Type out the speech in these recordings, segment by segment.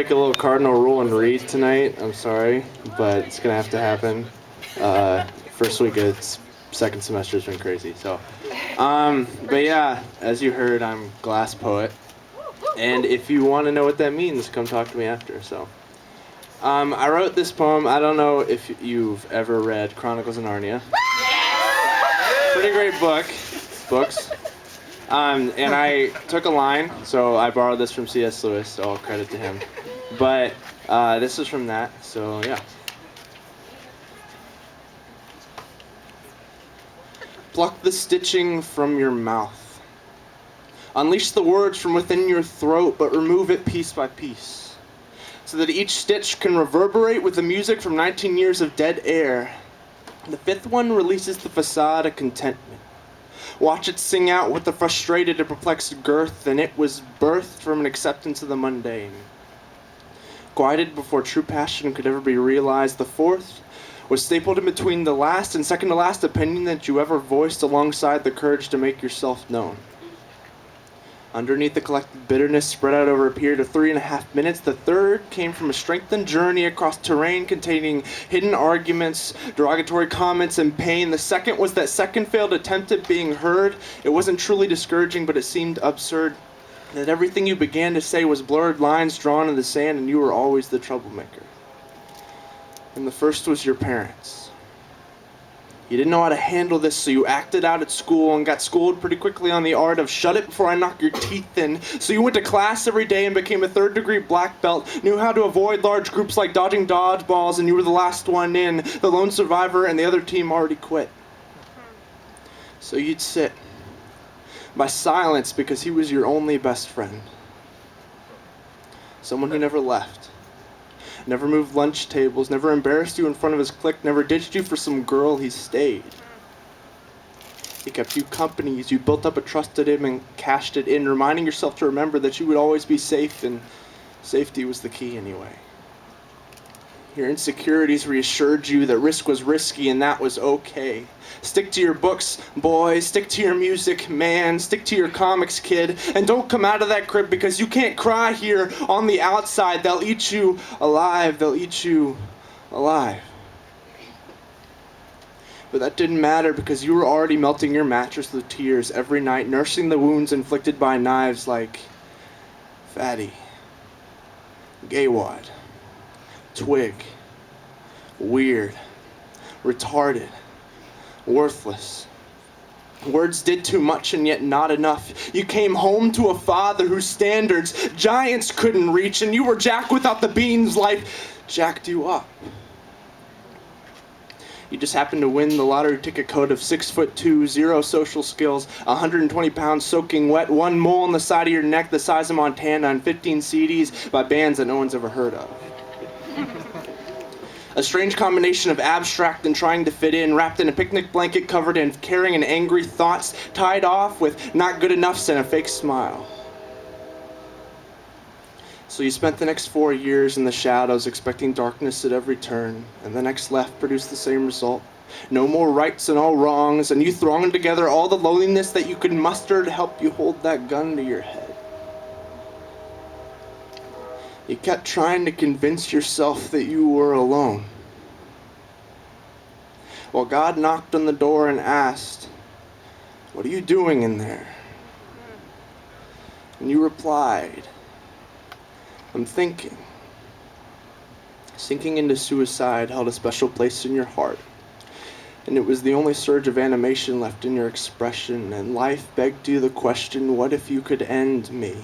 Break a little cardinal rule and read tonight. I'm sorry, but it's gonna have to happen. First week of second semester's been crazy. But yeah, as you heard, I'm Glass Poet, and if you want to know what that means, come talk to me after. I wrote this poem. I don't know if you've ever read Chronicles of Narnia. Pretty great books. And I took a line, so I borrowed this from C.S. Lewis, so all credit to him. But this is from that, so yeah. Pluck the stitching from your mouth. Unleash the words from within your throat, but remove it piece by piece, so that each stitch can reverberate with the music from 19 years of dead air. The fifth one releases the facade of contentment. Watch it sing out with the frustrated and perplexed girth, and it was birthed from an acceptance of the mundane. Quieted before true passion could ever be realized, the fourth was stapled in between the last and second to last opinion that you ever voiced alongside the courage to make yourself known. Underneath the collected bitterness spread out over a period of 3.5 minutes, the third came from a strengthened journey across terrain containing hidden arguments, derogatory comments, and pain. The second was that second failed attempt at being heard. It wasn't truly discouraging, but it seemed absurd that everything you began to say was blurred lines drawn in the sand, and you were always the troublemaker. And the first was your parents. You didn't know how to handle this, so you acted out at school and got schooled pretty quickly on the art of shut it before I knock your teeth in. So you went to class every day and became a third-degree black belt, knew how to avoid large groups like dodging dodgeballs, and you were the last one in, the lone survivor, and the other team already quit. So you'd sit by silence because he was your only best friend. Someone who never left. Never moved lunch tables, never embarrassed you in front of his clique, never ditched you for some girl, he stayed. He kept you company as you built up a trust in him and cashed it in, reminding yourself to remember that you would always be safe, and safety was the key anyway. Your insecurities reassured you that risk was risky and that was okay. Stick to your books, boy. Stick to your music, man. Stick to your comics, kid. And don't come out of that crib because you can't cry here on the outside. They'll eat you alive. They'll eat you alive. But that didn't matter because you were already melting your mattress with tears every night, nursing the wounds inflicted by knives like Fatty, Gaywad, Twig, weird, retarded, worthless. Words did too much and yet not enough. You came home to a father whose standards giants couldn't reach, and you were Jack without the beans. Life jacked you up. You just happened to win the lottery ticket code of 6'2", 0 social skills, 120 pounds soaking wet, one mole on the side of your neck the size of Montana, and 15 CDs by bands that no one's ever heard of. A strange combination of abstract and trying to fit in, wrapped in a picnic blanket covered in caring and angry thoughts, tied off with not good enoughs and a fake smile. So you spent the next 4 years in the shadows, expecting darkness at every turn, and the next left produced the same result. No more rights and all wrongs, and you thronged together all the loneliness that you could muster to help you hold that gun to your head. You kept trying to convince yourself that you were alone. Well, God knocked on the door and asked, "What are you doing in there?" And you replied, "I'm thinking." Sinking into suicide held a special place in your heart, and it was the only surge of animation left in your expression, and life begged you the question, what if you could end me?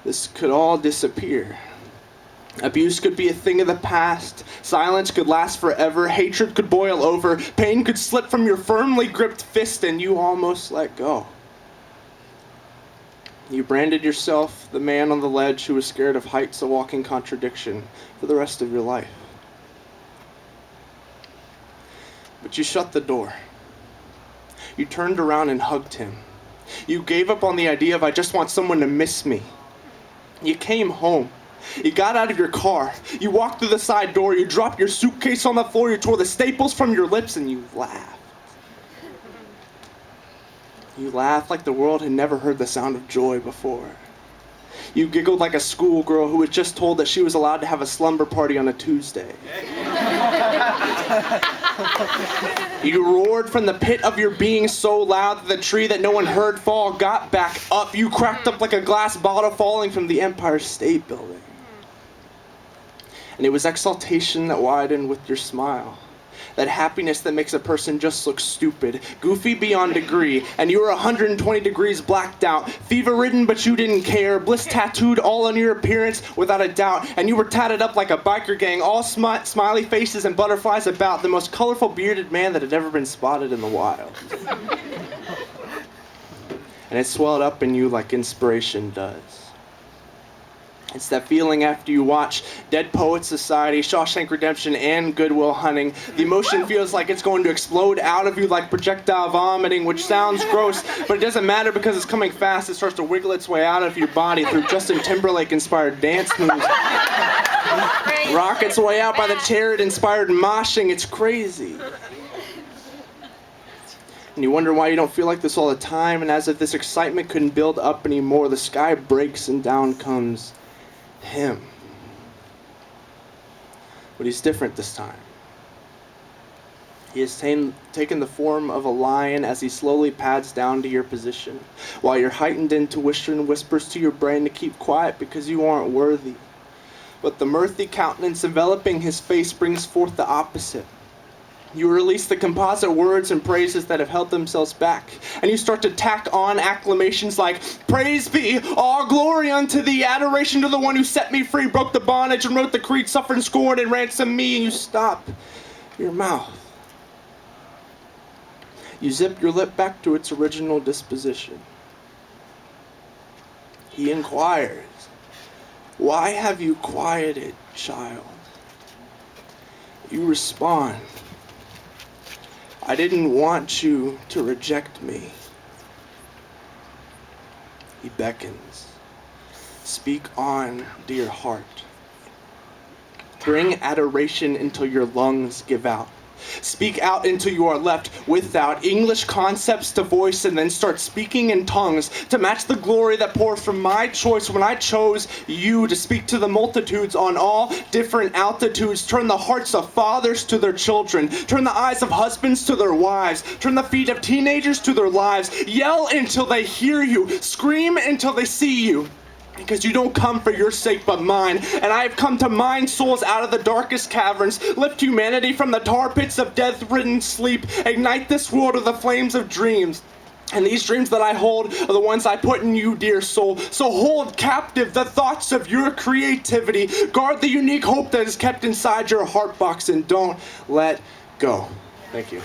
This could all disappear. Abuse could be a thing of the past. Silence could last forever. Hatred could boil over. Pain could slip from your firmly gripped fist, and you almost let go. You branded yourself the man on the ledge who was scared of heights, a walking contradiction, for the rest of your life. But you shut the door. You turned around and hugged him. You gave up on the idea of, I just want someone to miss me. You came home. You got out of your car. You walked through the side door. You dropped your suitcase on the floor. You tore the staples from your lips and you laughed. You laughed like the world had never heard the sound of joy before. You giggled like a schoolgirl who was just told that she was allowed to have a slumber party on a Tuesday. You roared from the pit of your being so loud that the tree that no one heard fall got back up. You cracked up like a glass bottle falling from the Empire State Building. And it was exaltation that widened with your smile. That happiness that makes a person just look stupid, goofy beyond degree, and you were 120 degrees blacked out, fever-ridden but you didn't care, bliss tattooed all on your appearance without a doubt, and you were tatted up like a biker gang, all smiley faces and butterflies about, the most colorful bearded man that had ever been spotted in the wild. And it swelled up in you like inspiration does. It's that feeling after you watch Dead Poets Society, Shawshank Redemption, and Good Will Hunting. The emotion feels like it's going to explode out of you like projectile vomiting, which sounds gross, but it doesn't matter because it's coming fast. It starts to wiggle its way out of your body through Justin Timberlake-inspired dance moves. Rock its way out by the Chariot-inspired moshing. It's crazy. And you wonder why you don't feel like this all the time, and as if this excitement couldn't build up anymore, the sky breaks and down comes him. But he's different this time. He has taken the form of a lion as he slowly pads down to your position, while your heightened intuition whispers to your brain to keep quiet because you aren't worthy. But the mirthy countenance enveloping his face brings forth the opposite. You release the composite words and praises that have held themselves back, and you start to tack on acclamations like, "Praise be, all glory unto thee, adoration to the one who set me free, broke the bondage and wrote the creed, suffered and scorned and ransomed me," and you stop your mouth. You zip your lip back to its original disposition. He inquires, "Why have you quieted, child?" You respond, "I didn't want you to reject me." He beckons. "Speak on, dear heart. Bring adoration until your lungs give out. Speak out until you are left without English concepts to voice, and then start speaking in tongues to match the glory that poured from my choice when I chose you to speak to the multitudes on all different altitudes. Turn the hearts of fathers to their children. Turn the eyes of husbands to their wives. Turn the feet of teenagers to their lives. Yell until they hear you. Scream until they see you. Because you don't come for your sake but mine, and I have come to mine souls out of the darkest caverns, lift humanity from the tar pits of death-ridden sleep, ignite this world with the flames of dreams. And these dreams that I hold are the ones I put in you, dear soul. So hold captive the thoughts of your creativity. Guard the unique hope that is kept inside your heart box, and don't let go." Thank you.